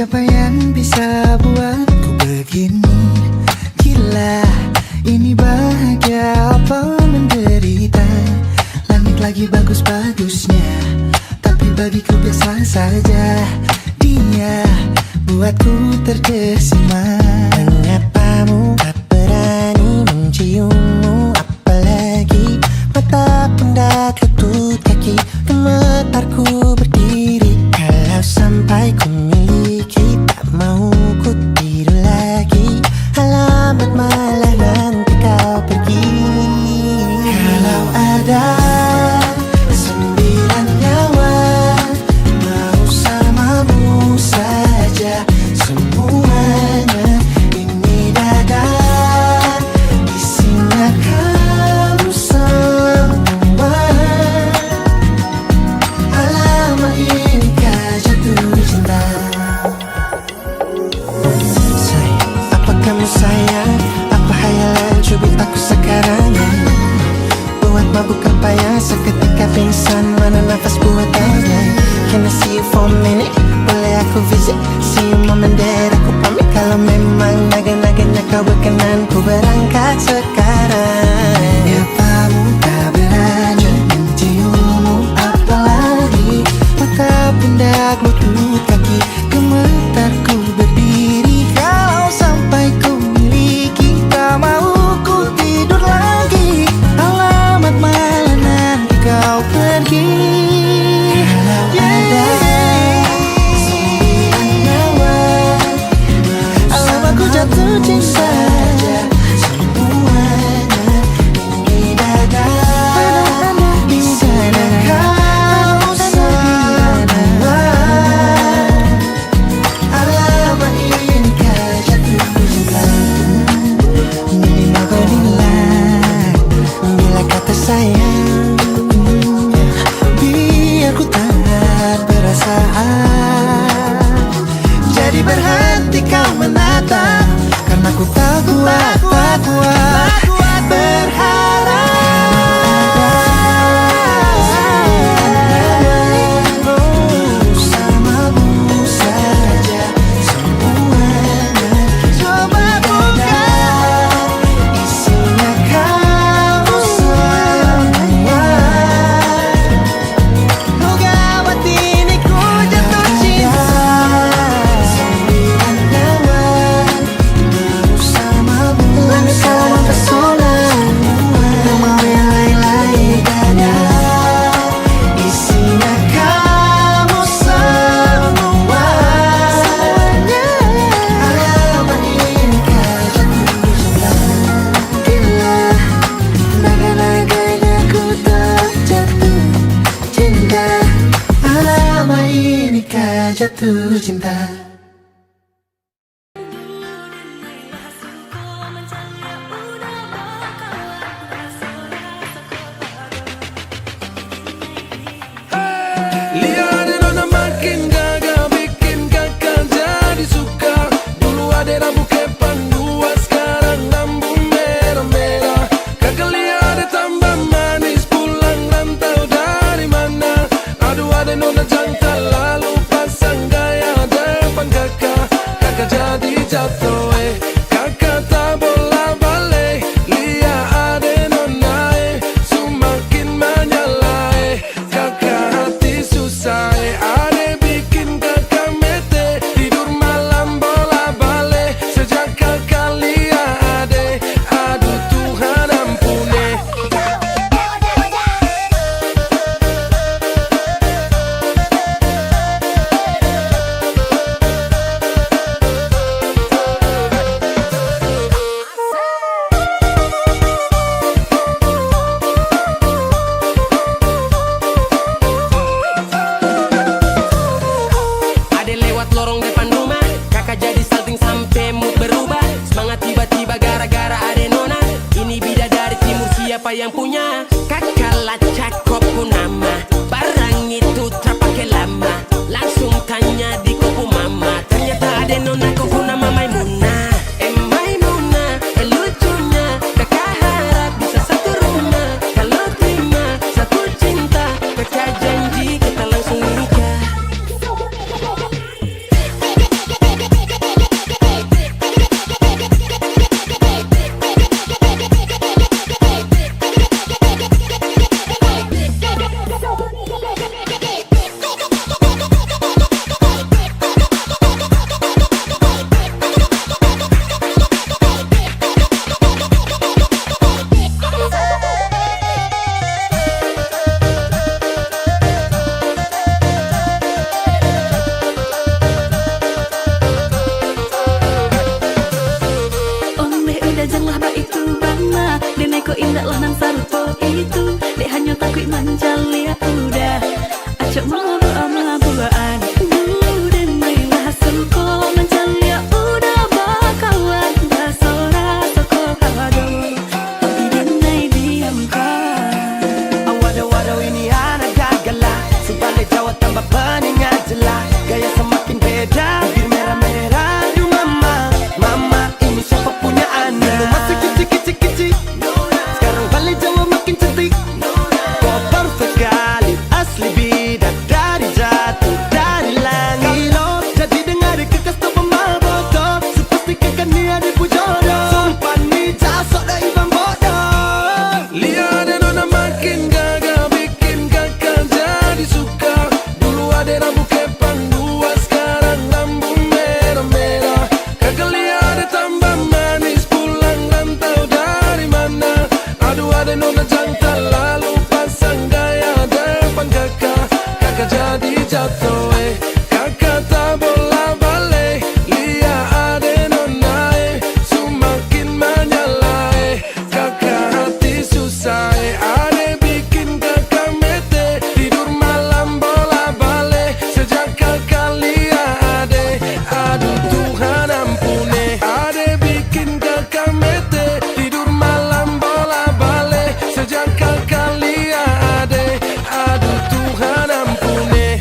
Siapa yang bisa buatku begini? Gila, ini bahagia apa menderita? Langit lagi bagus-bagusnya, tapi bagiku biasa saja. Dia buatku terkesima. Menyapamu, tak berani menciummu, apalagi mata pundak lutut kaki. Gemetarku berdiri kalau sampai ku miliki. Tak mau ku tidur lagi, alamat malah nanti kau pergi. Kalau ada 9 nyawa, mau samamu saja semuanya. Ini dada, isinya kamu semua. Alamak, inikah jatuh cinta? Apa kamu sayang? Apa hayalan cubit aku sekarang? Buat mabukkan payah, seketika pingsan, mana nafas buatannya? Can I see you for a minute? Boleh aku visit? See you mom and dad, aku pamit. Kalau memang naga-naganya kau berkenan, ku berangkat sekarang. Nyapamu tak berani menciummu, apalagi mata pundak lutut kaki. Gemetarku berdiri kalau sampai ku miliki. Tak mau ku tidur lagi, alamat malah nanti kau pergi. Kalau ada 9 nyawa, alamat ku jatuh cinta semuanya. Ini dada, di sana kau semua. Alamat inikah jatuh cinta? Minimal kau bilang, bila kata sayang, Biar ku tak perasaan. Jadi berhenti kau menatap, karena ku tak kuat berharap. Bersamamu saja semuanya. Coba buka, isinya kamu semua. Oh gawat, ini ku jatuh cinta. 9 nyawa, mau samamu pesona. Tak mau yang lain-lain ada, isinya kamu semua. Alamat inikah jatuh cinta? Gila, naga-naganya ku tak jatuh cinta. Alamat inikah jatuh cinta? Lihat nona makin gagah, bikin kakak jadi suka. Dulu ada rambut kepang dua, sekarang rambut merah-merah. Kakak lihat tambah manis, pulang rantau dari mana? Aduh, ada nona jantan lalu pasang gaya depan kakak. Kakak jadi jatuh, kakak tak bola balik. Lihat ada nona, semakin menyala, kakak hati susah, ada bikin kakak mete. Tidur malam bola balik, sejak kakak lihat ada. Aduh Tuhan ampuni. Ada lewat lorong depan rumah, kakak jadi salting sampai mood berubah. Semangat tiba-tiba gara-gara ada nona. Ini bidadari timur, siapa yang punya? Kakak lacak kopu nama, barang itu terpakai lama. Langsung tanya di kopu mama, ternyata ada nona kopu nama Maimunah. Maimunah, lucunya kakak harap bisa satu rumah. Kalau terima satu cinta, kakak janji kita langsung nikah. indahlah nan sarupo itu dek hanya takui manjalia udah acok mau buaan dan mailah suko manjalia udah bakawan basora toko hado tapi dinai diamkan Waduh ini anak gagala sebalik Jawa tambah peningat jelas gaya semakin beda bibir merah-merah aduh mama ini siapa punya anak dulu masih kicik sekarang balik Jawa makin cantik kok perfect kali asli bidadari jatuh dari langit jadi dengar kekas tu pemabotol sepastikan ni ada pujodoh sumpah ni jasok dah ibang bodoh Lihat nona makin gagal bikin kakak jadi suka. Dulu ada rambut kepang dua sekarang rambut merah-merah. Kakak lihat ada tambah manis pulang rantau dari mana. Aduh ada nona jantan lalu pasang gaya depan kakak. Kakak jadi jatuh kakak tak bola balik. Lihat ada nona semakin menyala kakak hati susah ada bikin kakak mete tidur malam bola balik sejak kakak lihat aduh Tuhan ampuni ada bikin kakak mete tidur malam bola balik sejak kakak lihat aduh Tuhan ampuni.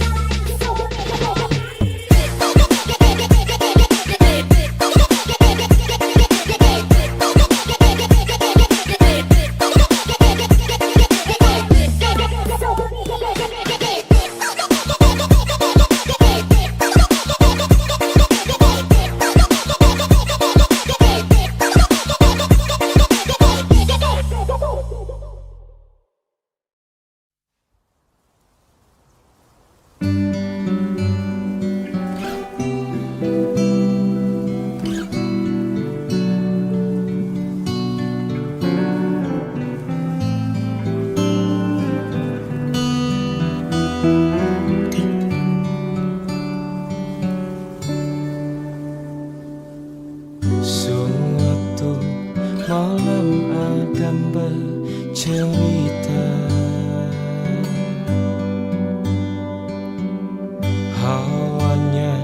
Suatu malam Adam bercerita Hawanya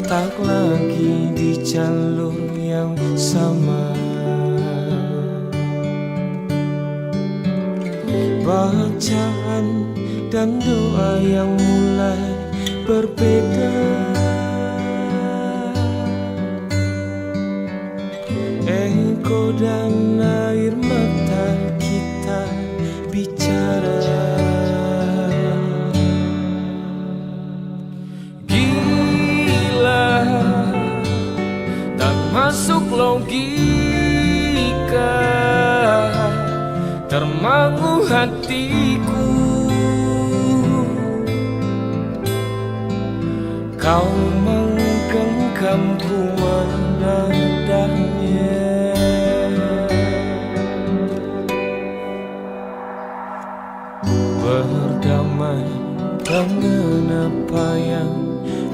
tak lagi di jalur yang sama. Bacaan dan doa yang mulai berbeda. Engkau dan air mata kita bicara. Gila, tak masuk logika, termangu hatiku. Kau menggenggamku menadanya. Berdamai dengan apa yang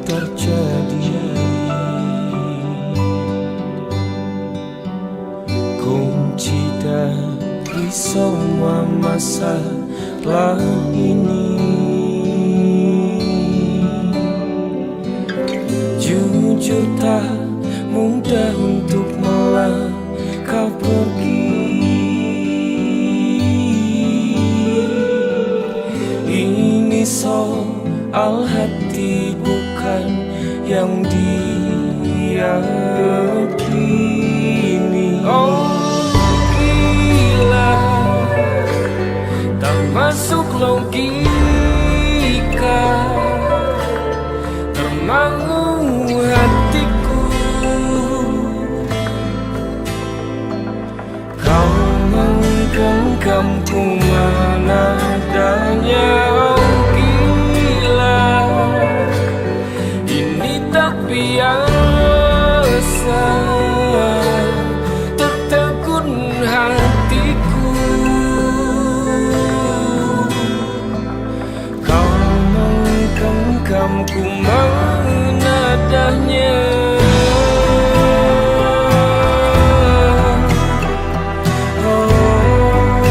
terjadi. Kunci dari semua masalah ini, jujur tak mudah untuk melangkah pergi. Ini soal hati bukan yang diyakini. Oh gila, tak masuk logika, termangu hatiku. Kau menggenggamku menadanya. Oh gila, ini tak biasa, tertegun hatiku. Kau menggenggamku menadanya. Oh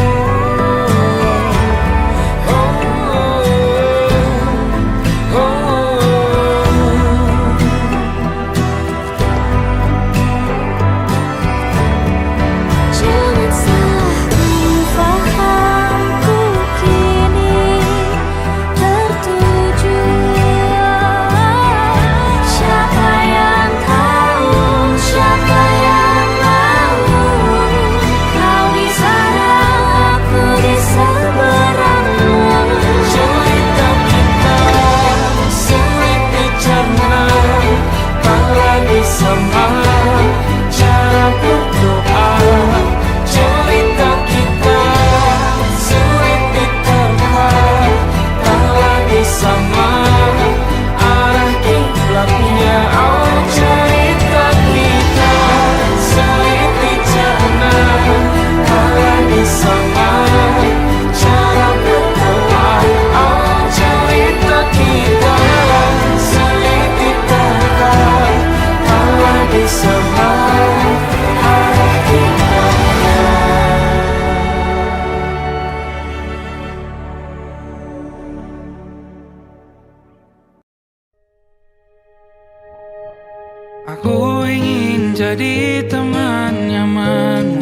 jadi teman nyamanmu,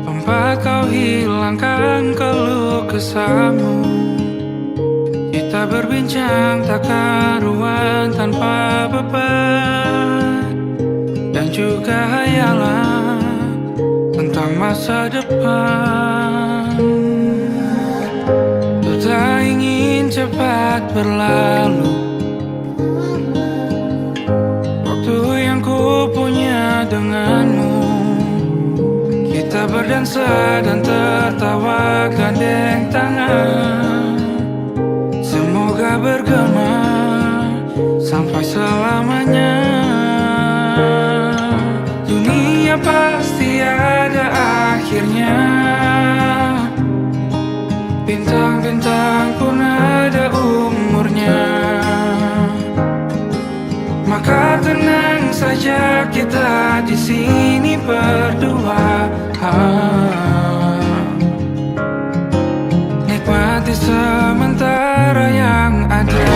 tempat kau hilangkan keluh kesahmu. Kita berbincang tak karuan tanpa beban, dan juga hayalan tentang masa depan. Ku tak ingin cepat berlalu waktu yang ku punya denganmu. Kita berdansa dan tertawa gandeng tangan, semoga bergema sampai selamanya. Dunia pasti ada akhirnya, bintang-bintang pun ada umurnya. Maka tenang saja kita di sini berdua, nikmati sementara yang ada.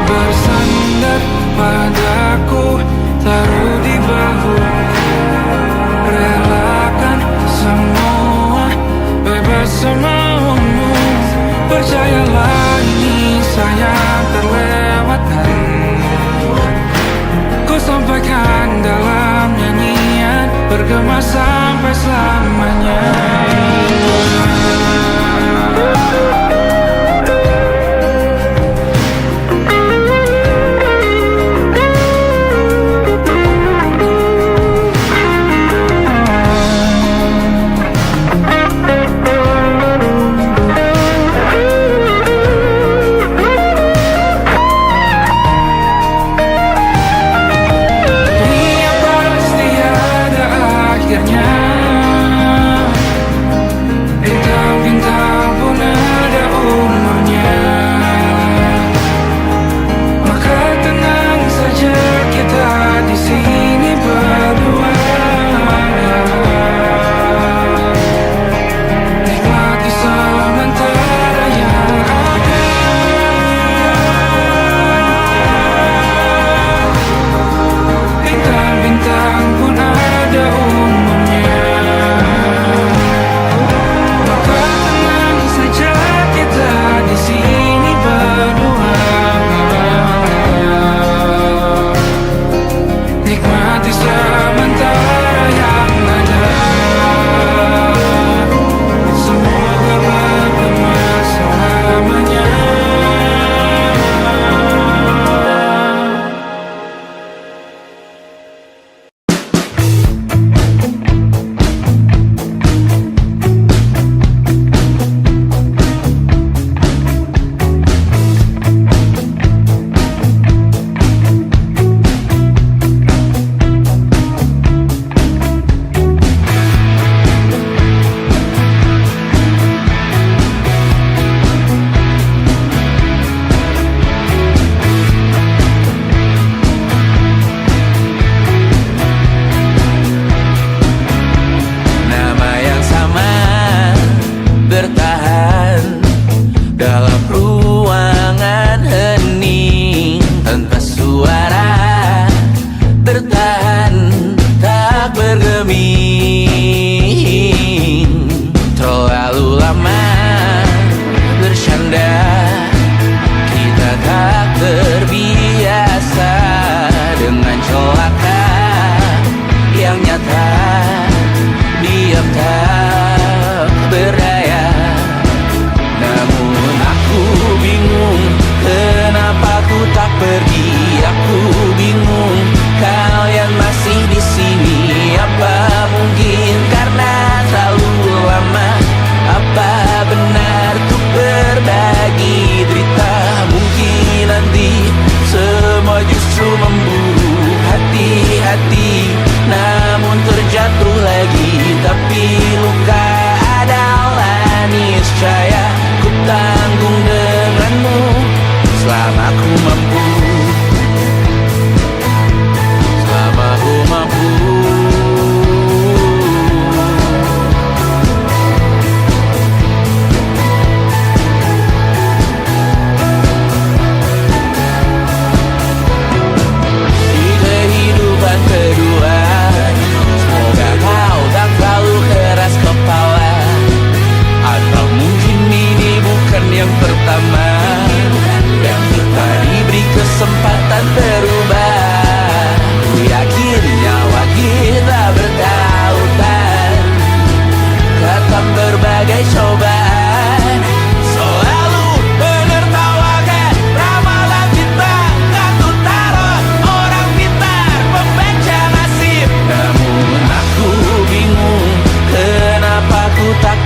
Bersandar padaku, taruh di bahu, relakan semua, bebas semaumu. Percayalah ini sayang terlewatkan, ku sampaikan dalam nyanyian, bergema sampai selamanya.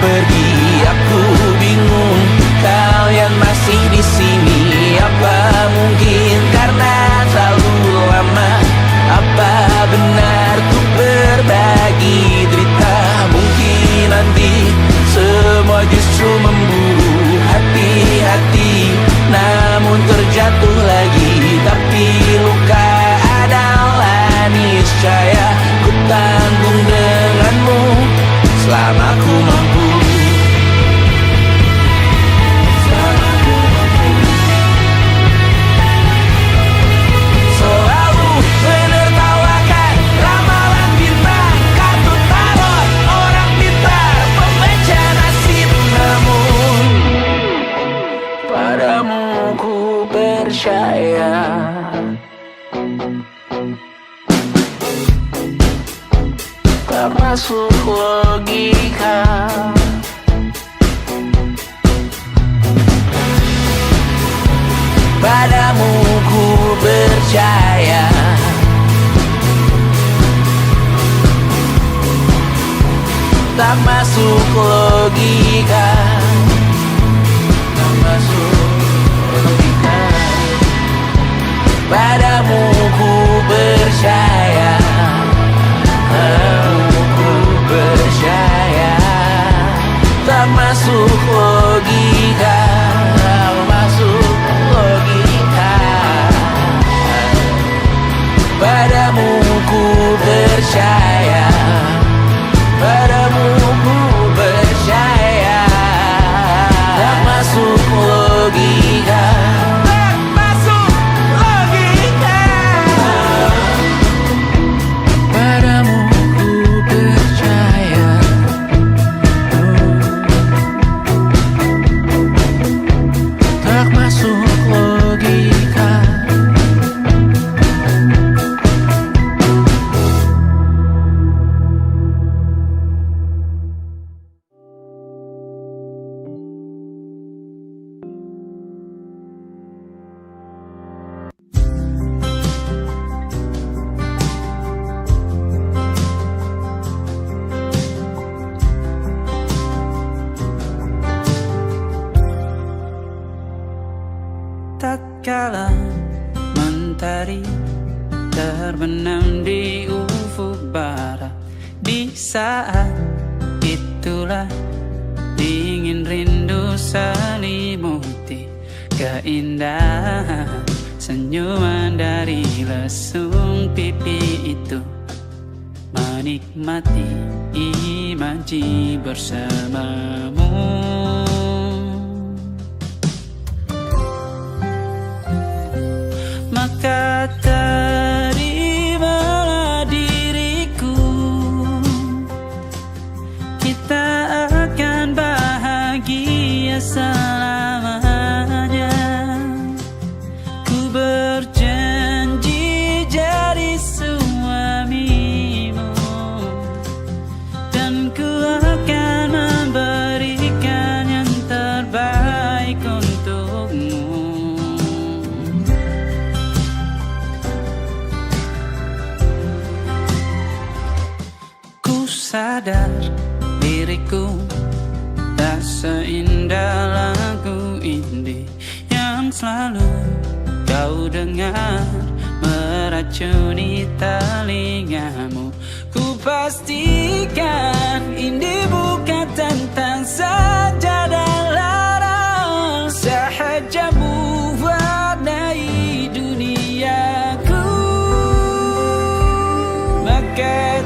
pergi, aku bingung. Kalian masih di sini, apa mungkin karena terlalu lama? Apa benar tuh berbagi derita? Mungkin nanti semua justru memburu hati-hati, namun terjatuh lagi. Tapi luka adalah niscaya, ku tanggung denganmu selama ku mampu. Selalu menertawakan ramalan bintang, kartu tarot orang pintar, pembaca nasib. Namun padamu ku percaya, tak masuk logika. Padamu ku percaya, tak masuk logika. Tak masuk logika. Padamu ku percaya, padamu ku percaya, tak masuk logika. Tak masuk logika. Padamu ku percaya, padamu ku percaya, tak masuk logika. Tak masuk logika. Padamu ku percaya, tak masuk logika. Tatkala mentari terbenam di ufuk barat, di saat itulah dingin rindu selimuti keindahan senyuman dari lesung pipi itu, menikmati imaji bersamamu. Maka terimalah diriku, kita akan bahagia selamanya. Ku berjanji jadi suamimu, dan ku akan memberikan yang terbaik untukmu. Sadar diriku tak seindah lagu indie yang selalu kau dengar meracuni telingamu. Ku pastikan indie bukan tentang sajadah larang, sahaja mewarnai duniaku. Maka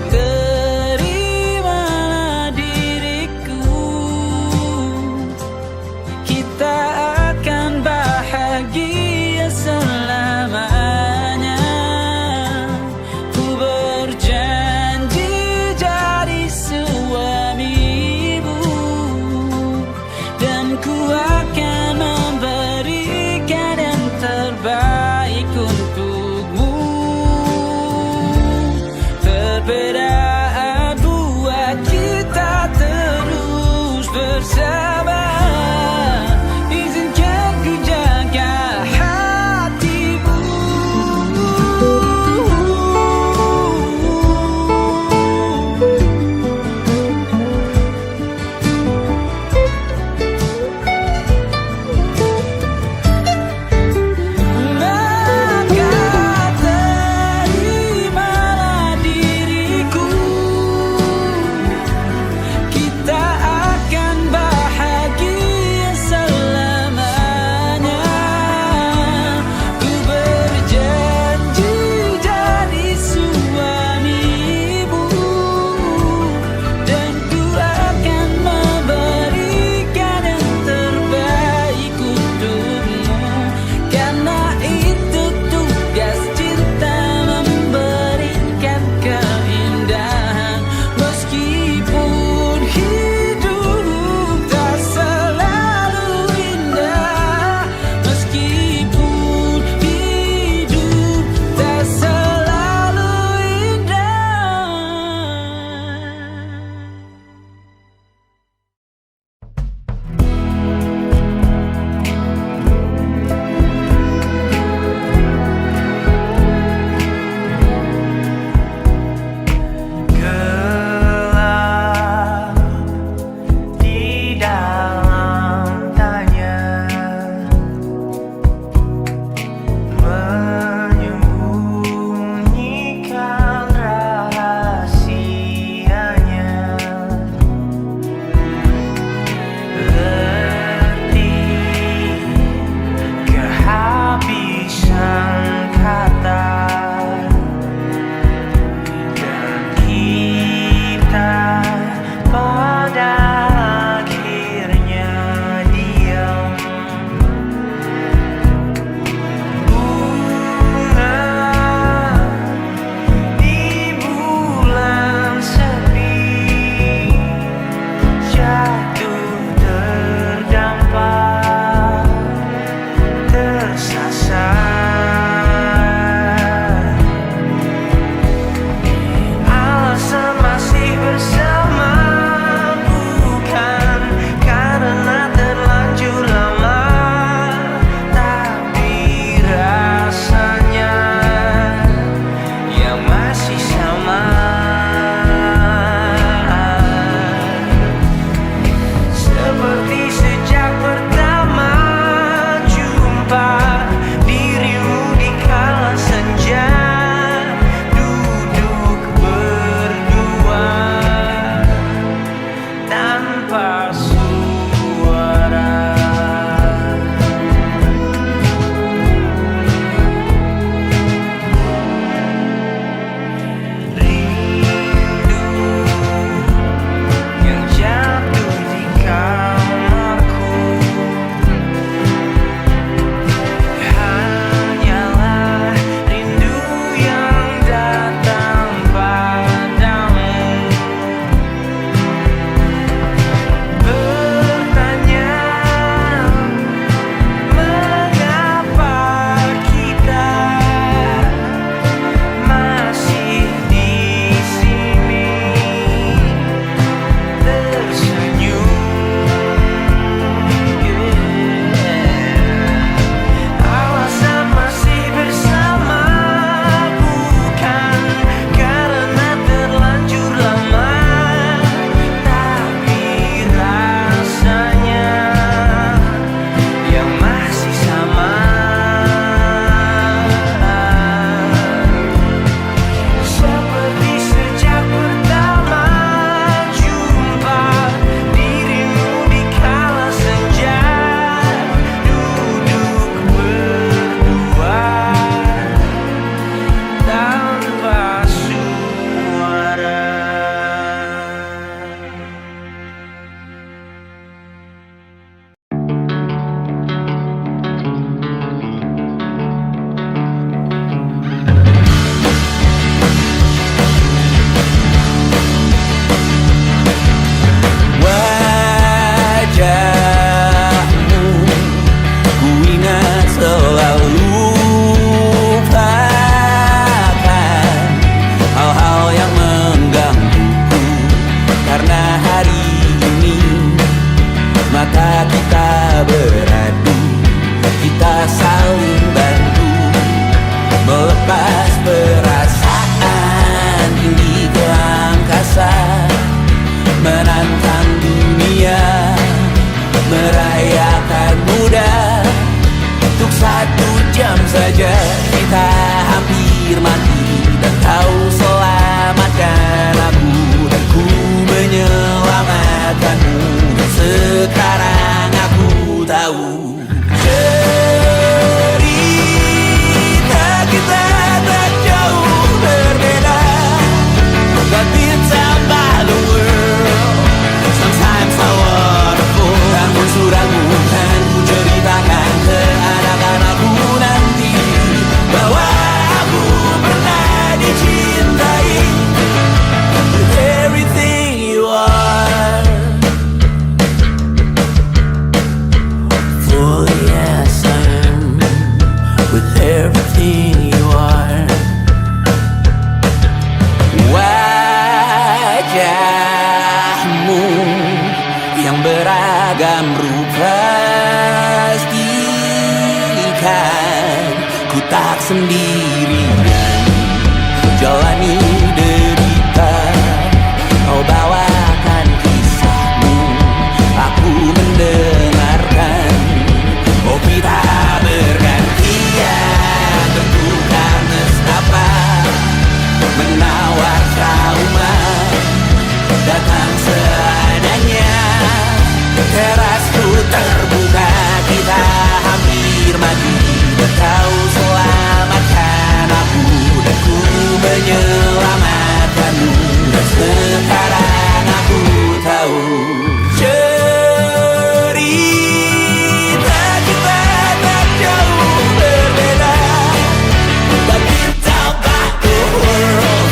suamimu. kita beradu, kita saling bantu, melepas perasaan tinggi ke angkasa, menantang dunia, merayakan muda. Untuk 1 jam saja kita hampir mati, dan kau selamatkan aku, dan ku menyelamatkanmu. Dan sekarang aku tahu cerita kita tak jauh berbeda, but it's about the world. Sometimes I wonderful. Namun suratmu kan ku ceritakan ke anak-anakku nanti, bahwa aku pernah dicintai with everything you are. For yes I am with everything you are. Wajahmu yang beragam rupa pastikan ku tak sendirian jalani derita. Kau bawakan kisahmu, aku mendengarkan. Oh kita bergantian bertukar nestapa, menawar trauma, datang seadanya. Terasku terbuka, kita hampir mati, dan kau selamatkan aku, dan ku menyelamatkanmu. Dan sekarang aku tahu cerita kita tak jauh berbeda, but it's about the world.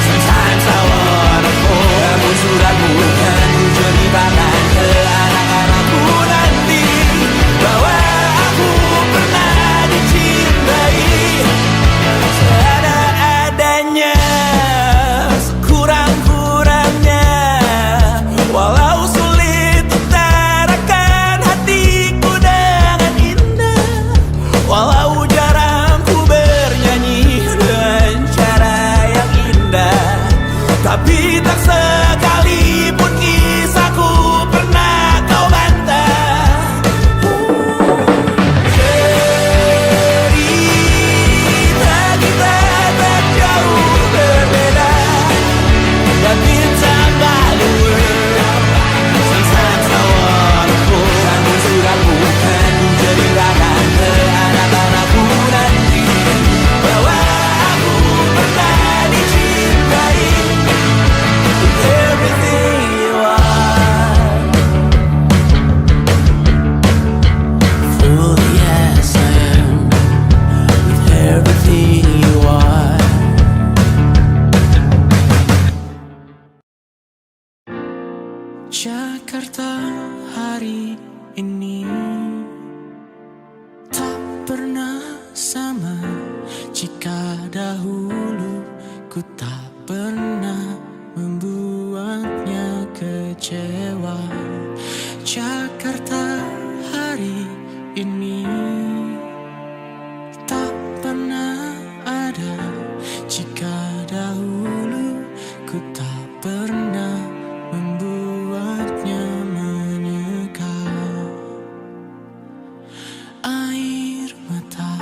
Sometimes I wanna fall. Namun suratmu kan ku ceritakan ke anak-anakku nanti, bahwa aku pernah dicintai seadanya, sekurang-kurangnya. Walau sulit utarakan hatiku dengan indah, walau jarang ku bernyanyi dengan cara yang indah, tapi tak sekalipun kisahku pernah kau bantah. Cerita kita tak jauh berbeda, but it's about the world. Sometimes I wanna fall. Namun suratmu kan ku ceritakan ke anak-anakku nanti, bahwa aku pernah dicintai with everything you are. Full yes I am with everything you are. Jakarta hari ini tak pernah sama jika dahulu ku tak pernah membuatnya kecewa. Jakarta hari ini tak pernah ada jika dahulu ku tak pernah membuatnya menyekal air mata.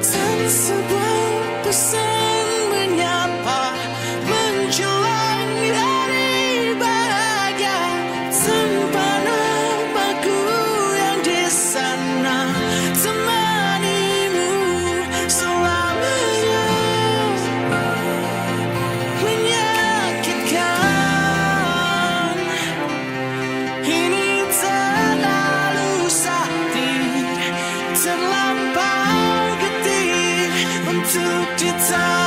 Dan sebuah pesan menyapa menjelang hari bahagia, tanpa namaku yang di sana temanimu selamanya. Menyakitkan ini terlalu sakit, terlampau getih untuk ditangani.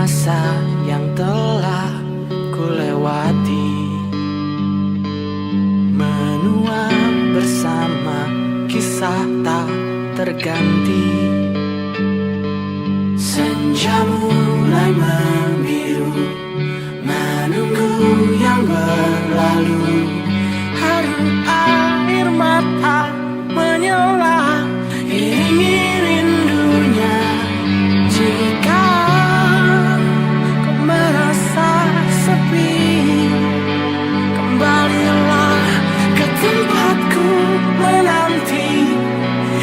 masa yang telah ku lewati, menua bersama kisah tak terganti. Senja mulai membiru, menunggu yang berlalu. Haru air mata menyala, iringi rindunya. Jika kau merasa sepi, kembalilah ke tempatku menanti.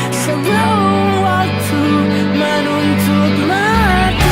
Sebelum waktu menuntut mati.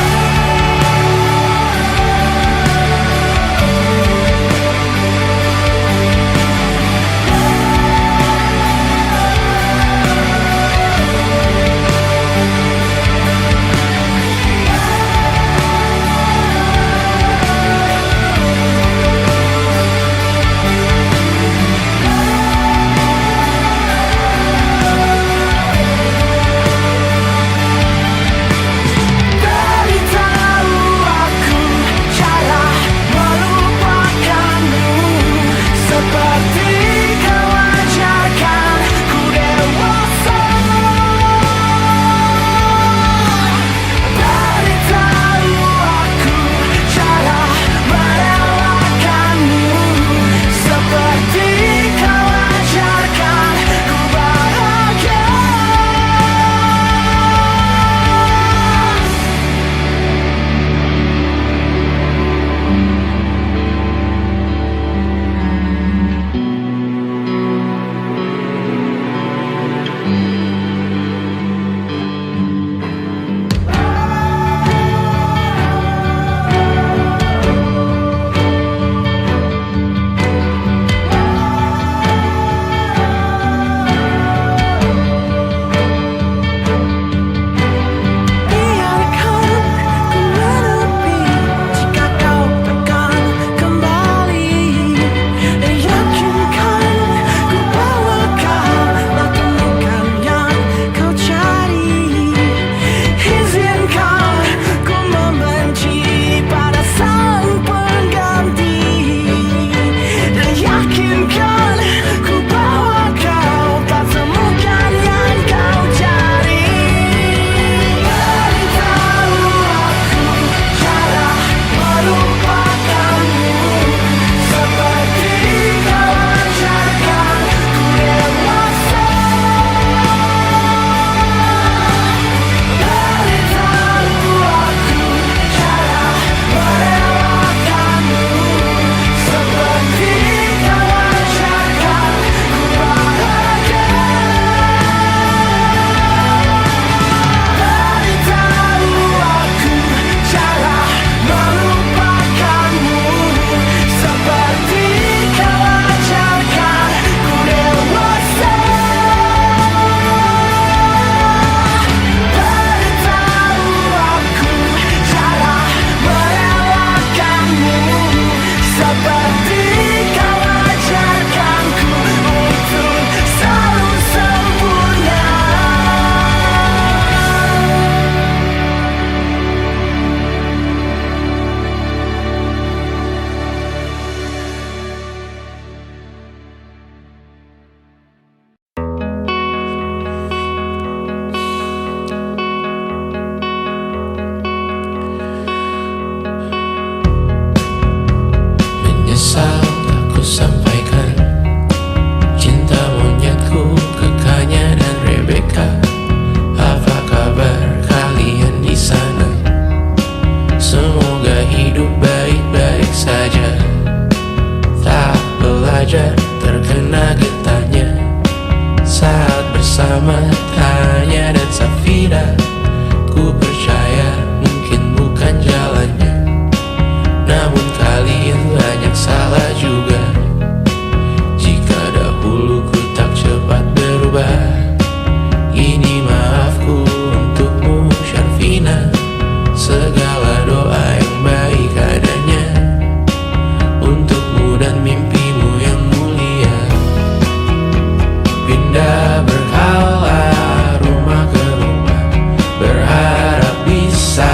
Berharap bisa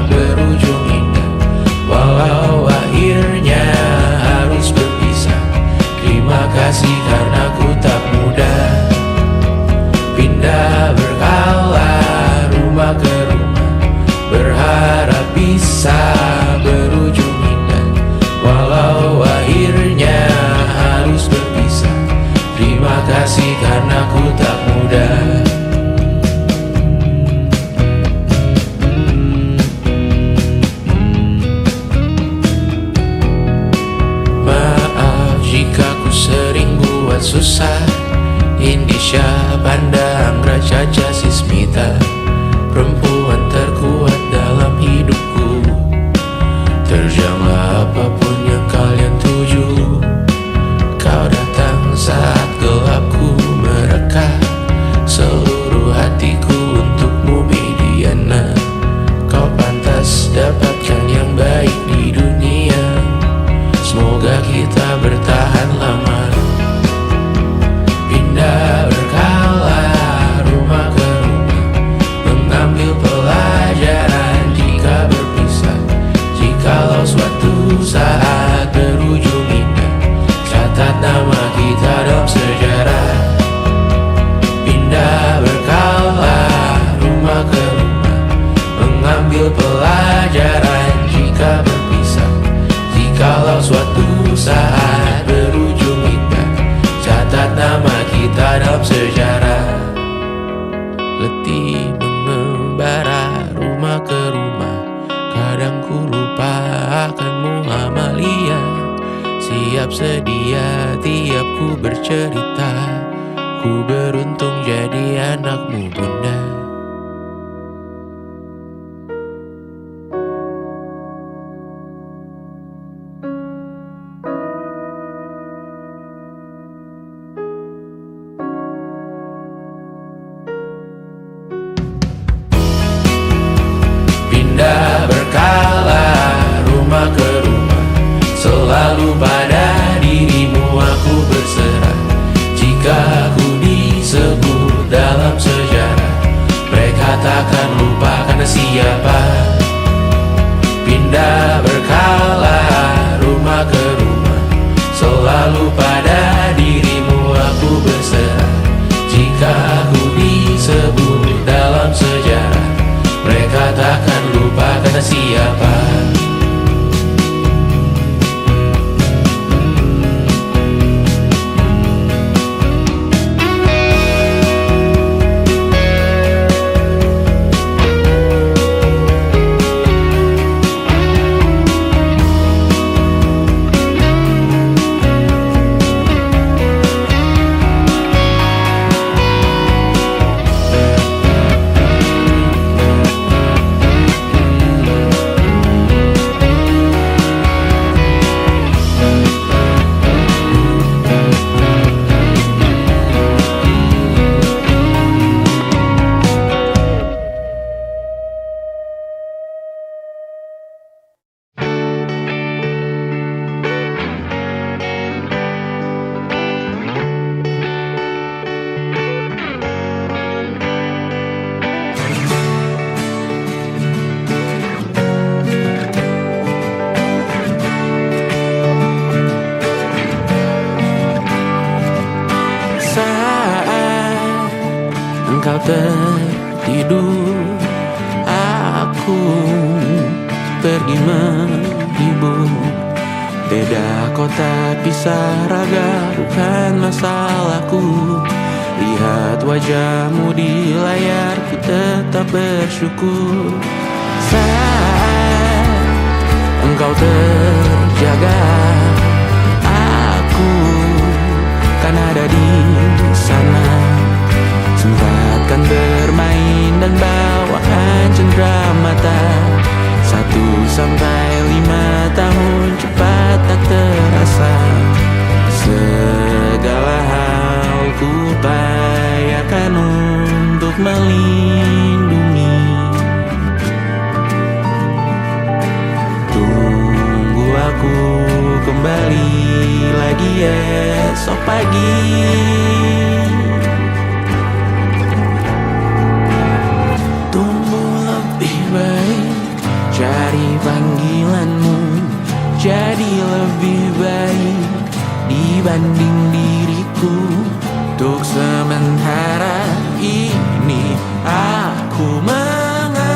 berujung indah. berharap bisa berujung indah, walau akhirnya harus berpisah. Terima kasih karena ku tak mudah. Maaf jika ku sering buat susah. Indisha, Panda, Anggra, Caca, Sismita, perempuan terkuat dalam hidupku. Terjanglah apapun yang kalian tuju. Kau datang saat gelapku mereka, seluruh hatiku untukmu Mediana. Kau pantas dapatkan yang baik di dunia. Semoga kita bertahan lama. Pindah berkala rumah ke rumah, mengambil pelajaran jika berpisah. Jikalau suatu saat berujung indah, catat nama kita dalam sejarah. Pindah berkala rumah ke rumah, mengambil pelajaran jika berpisah. Jikalau suatu saat berujung indah, catat nama kita dalam sejarah. Letih mengembara rumah ke rumah, kadang ku lupa akanmu Amalia. Siap sedia tiap ku bercerita, ku beruntung jadi anakmu bunda. Pindah berkala rumah ke rumah, selalu pada dirimu aku berserah. Jika aku disebut dalam sejarah, mereka takkan lupa karena siapa. Pindah berkala rumah ke rumah, selalu pada dirimu aku berserah. Jika aku disebut dalam sejarah, mereka takkan lupa kata siapa. Engkau tertidur, aku pergi menghibur. Beda kota pisah raga bukan masalahku. Lihat wajahmu di layar, ku tetap bersyukur. Saat engkau terjaga, aku kan ada di sana. Sempatkan bermain dan bawaan cenderamata. 1-5 tahun cepat tak terasa. Segala hal ku upayakan untuk melindungi. Tunggu aku kembali lagi esok pagi. Cari panggilanmu jadi lebih baik dibanding diriku. Untuk sementara ini aku mengalah.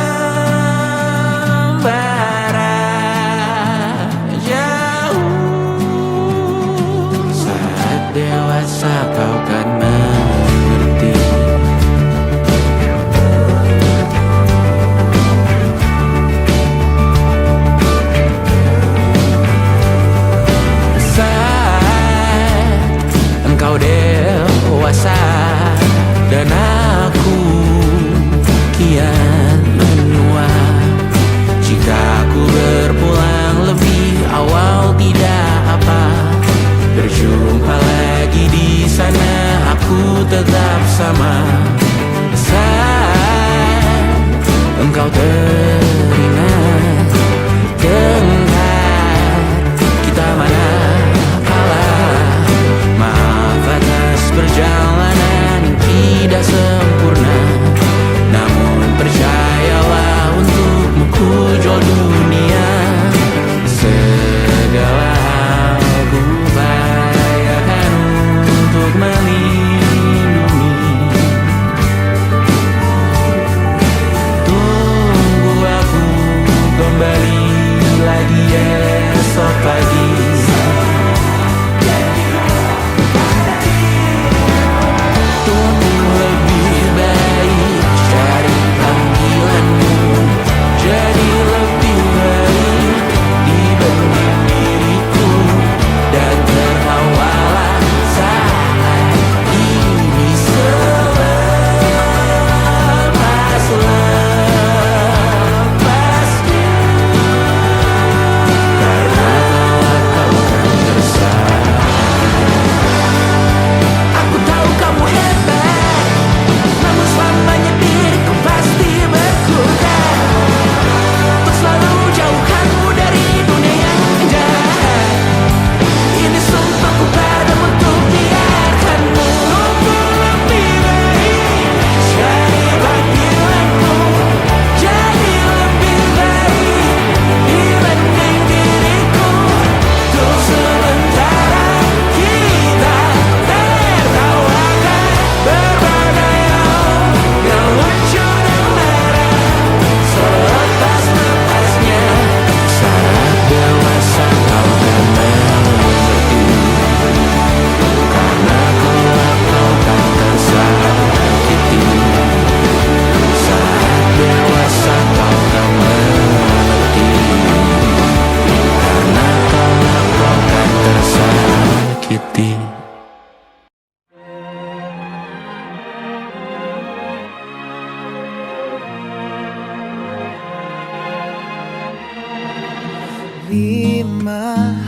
5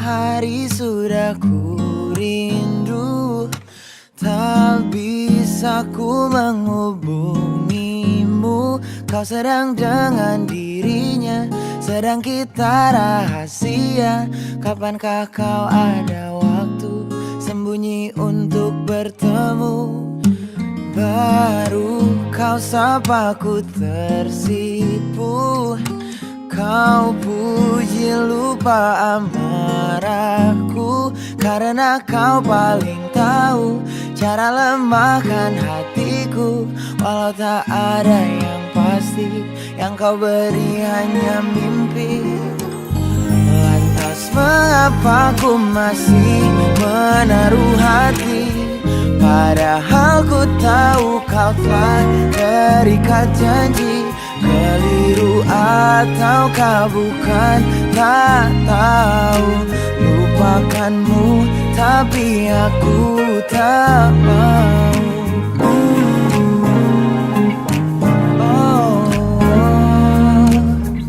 hari sudah ku rindu, tak bisa ku menghubungimu. Kau sedang dengan dirinya, sedang kita rahasia. Kapankah kau ada waktu sembunyi untuk bertemu? Baru kau sapa ku tersipu. Kau puji lupa amarahku, karena kau paling tahu cara lemahkan hatiku. Walau tak ada yang pasti, yang kau beri hanya mimpi. Lantas mengapa ku masih menaruh hati, padahal ku tahu kau telah terikat janji. Keliru ataukah bukan, tak tahu. Lupakanmu tapi aku tak mau.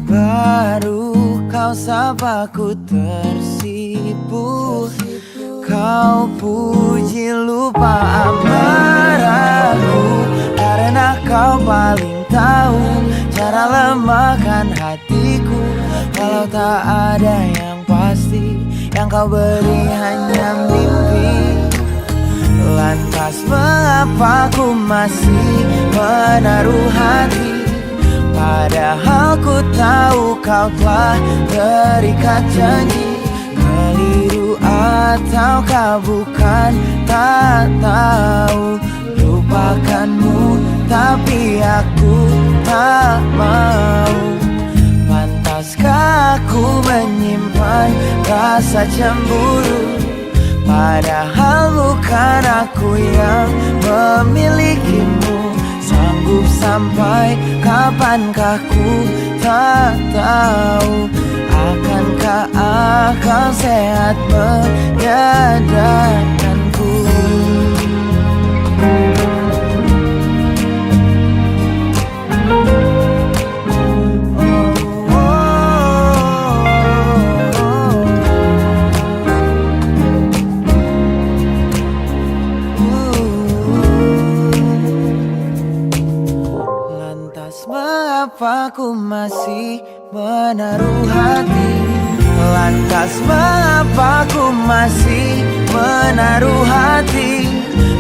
Baru kau sapa ku tersipu. Kau puji lupa amarahku, karena kau paling tahu cara lemahkan hatiku. Walau tak ada yang pasti, yang kau beri hanya mimpi. Lantas mengapa ku masih menaruh hati, padahal ku tahu kau telah terikat janji. Keliru ataukah bukan, tak tahu. Lupakanmu tapi aku tak mau. Pantaskah aku menyimpan rasa cemburu, padahal bukan aku yang memilikimu. Sanggup sampai kapankah ku tak tahu. Akankah akal sehat menyadarkanku? Lantas mengapa ku masih menaruh hati? Lantas mengapa ku masih menaruh hati,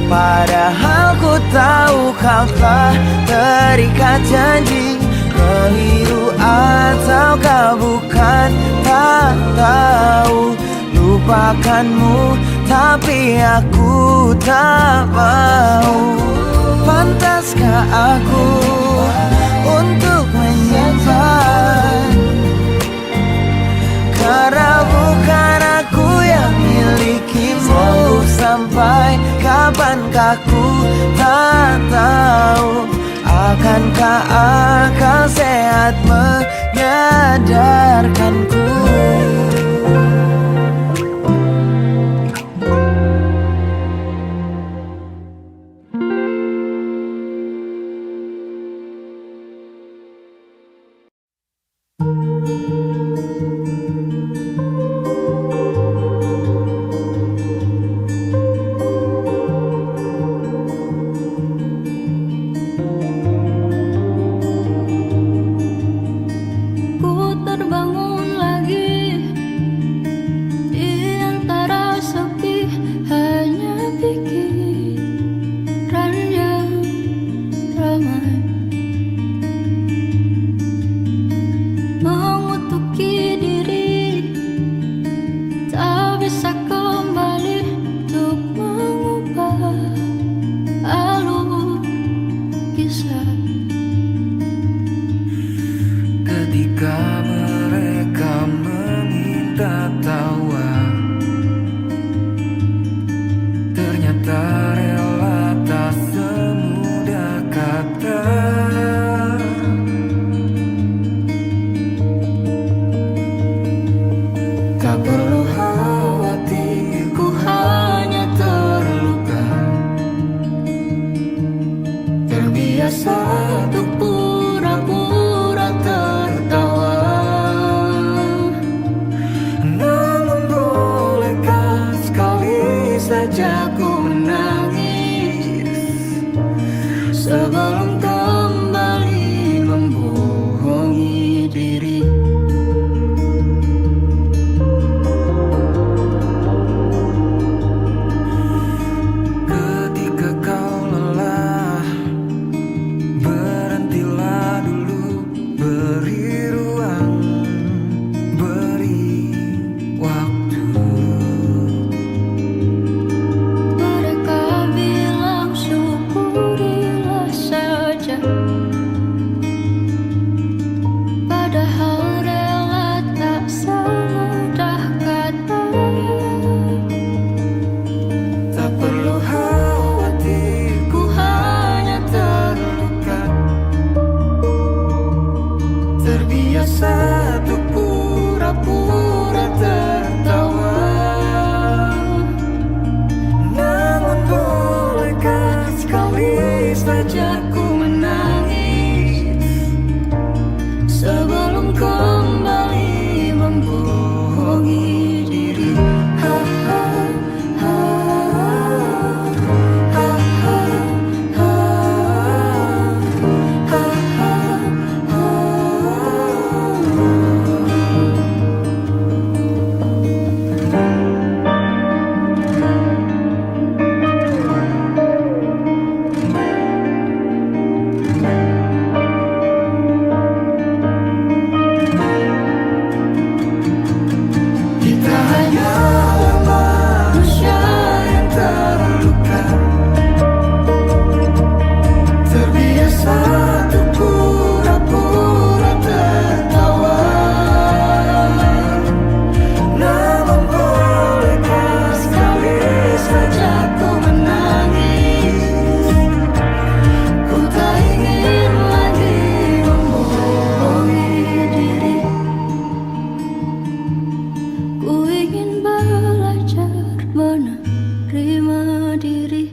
padahal ku tahu kau telah terikat janji. Keliru ataukah bukan, tak tahu. Lupakanmu tapi aku tak mau. Pantaskah aku untuk menyimpan, karena bukan aku yang milikimu. Sampai kapankah ku tak tahu. Akankah akal sehat menyadarkanku? Mengutuk Terbiasa untuk pura-pura tertawa. Namun bolehkah sekali saja ku menangis sebelum kembali membohongi diri. Ha, ha, ha, ha, ha, ha, ha, ha, ha. Kita hanyalah manusia yang terluka, terbiasa untuk pura-pura tertawa. Namun bolehkah sekali saja ku menangis? Ku tak ingin lagi membohongi diri. Ku ingin belajar menerima diri.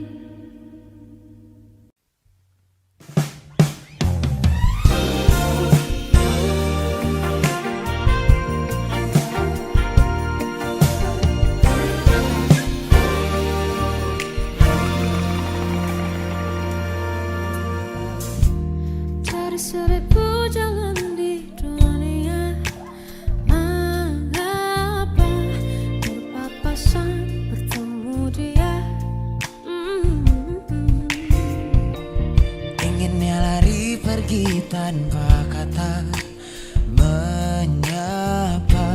Dari seribu jalan di dunia, mengapa berpapasan bertemu dia? Inginnya lari pergi tanpa kata, menyapa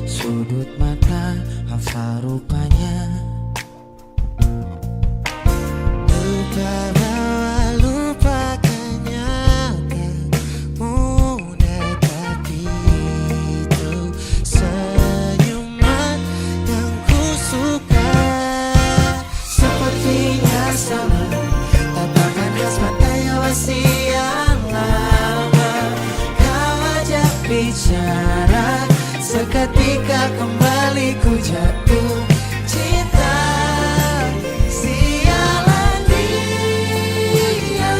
sudut mata, hafal rupanya. Lupa bawa lupakannya tak mudah, tapi itu senyuman yang ku suka. Sepertinya sama tatapan khas matanya masih yang lama. Kau ajak bicara, seketika kembali ku jatuh cinta. Sialan dia,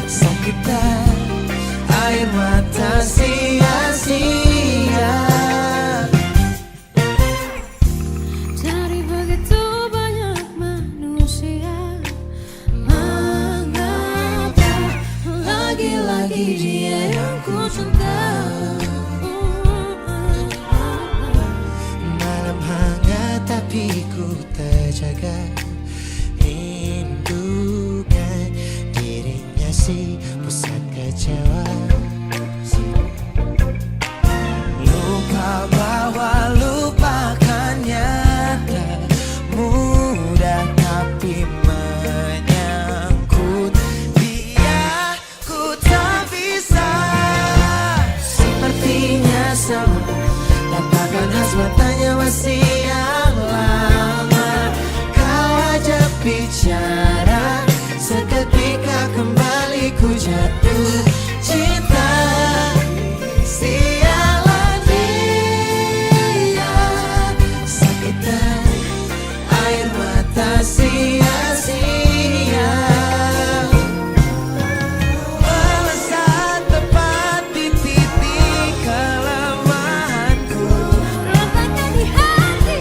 sakitan air mata sia-sia. Dari begitu banyak manusia, mengapa lagi-lagi dia yang ku cinta? Malam hangat tapi ku terjaga, rindukan dirinya si pusat kecewa. Luka bawa lupakannya tak mudah, tapi menyangkut dia ku tak bisa. Sepertinya sama tatapan khas matanya masih yang lama. Kau ajak bicara, seketika kembali ku jatuh cinta. Sialan dia, sakitan air mata sia-sia. Pada saat tepat di titik kelemahanku, Ratakan di hati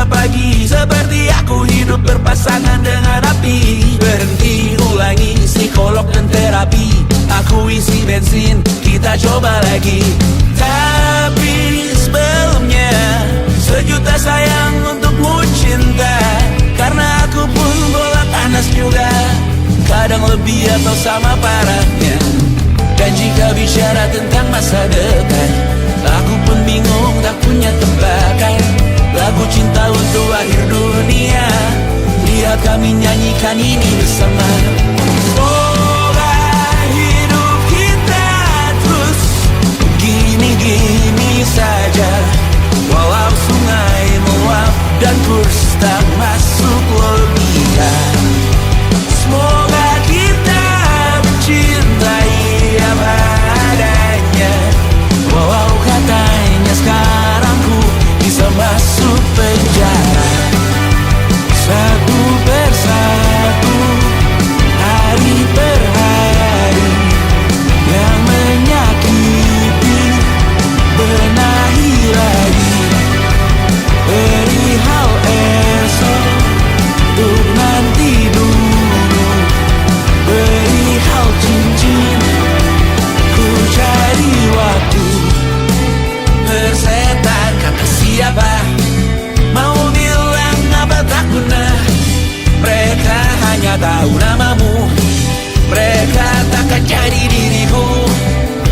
setiap pagi, seperti aku hidup berpasangan dengan api. Berhenti ulangi psikolog dan terapi, aku isi bensin, kita coba lagi. Tapi sebelumnya, sejuta sayang untukmu cinta, karena aku pun bola panas juga, kadang lebih atau sama parahnya. Dan jika bicara tentang masa depan, aku pun bingung tak punya tebakan. Lagu cinta untuk akhir dunia, lihat kami nyanyikan ini bersama. Semoga hidup kita terus gini-gini saja, walau sungai meluap dan kurs tak masuk logika. Semoga kita mencintai apa adanya, walau katanya sekarang ku bisa masuk penjara. Satu persatu, hari per hari, yang menyakiti benahi lagi. Perihal esok, untuk nanti dulu. Perihal cincin, ku cari waktu. Persetan kata siapa, mau bilang apa tak guna. Mereka hanya tahu namamu, mereka takkan jadi diriku.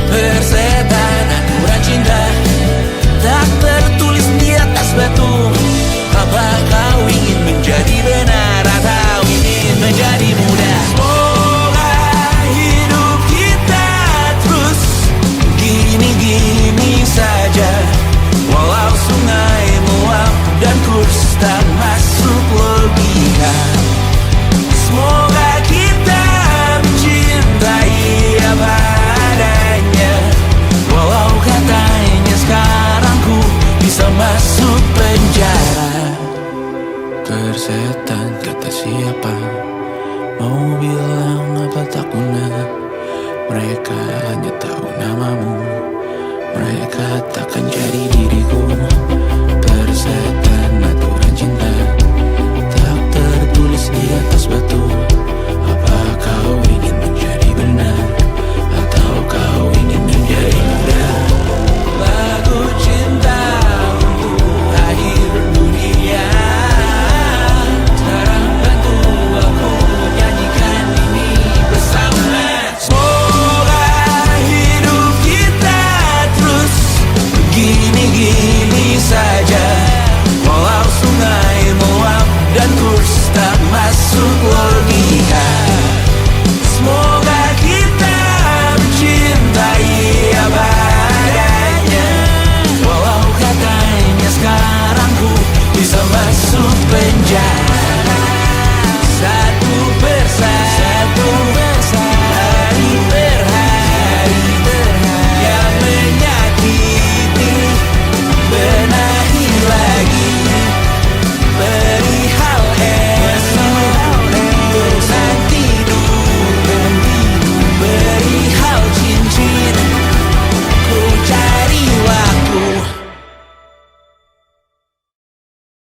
Persetan aturan cinta, tak tertulis di atas batu. Apa kau ingin menjadi benar atau ingin menjadi muda? Semoga hidup kita terus gini-gini saja, walau sungai meluap dan kurs tak masuk logika. Semoga kita mencintai apa adanya, walau katanya sekarang ku bisa masuk penjara. Persetan kata siapa, mau bilang apa tak guna. Mereka hanya tahu namamu, mereka takkan jadi diriku. Persetan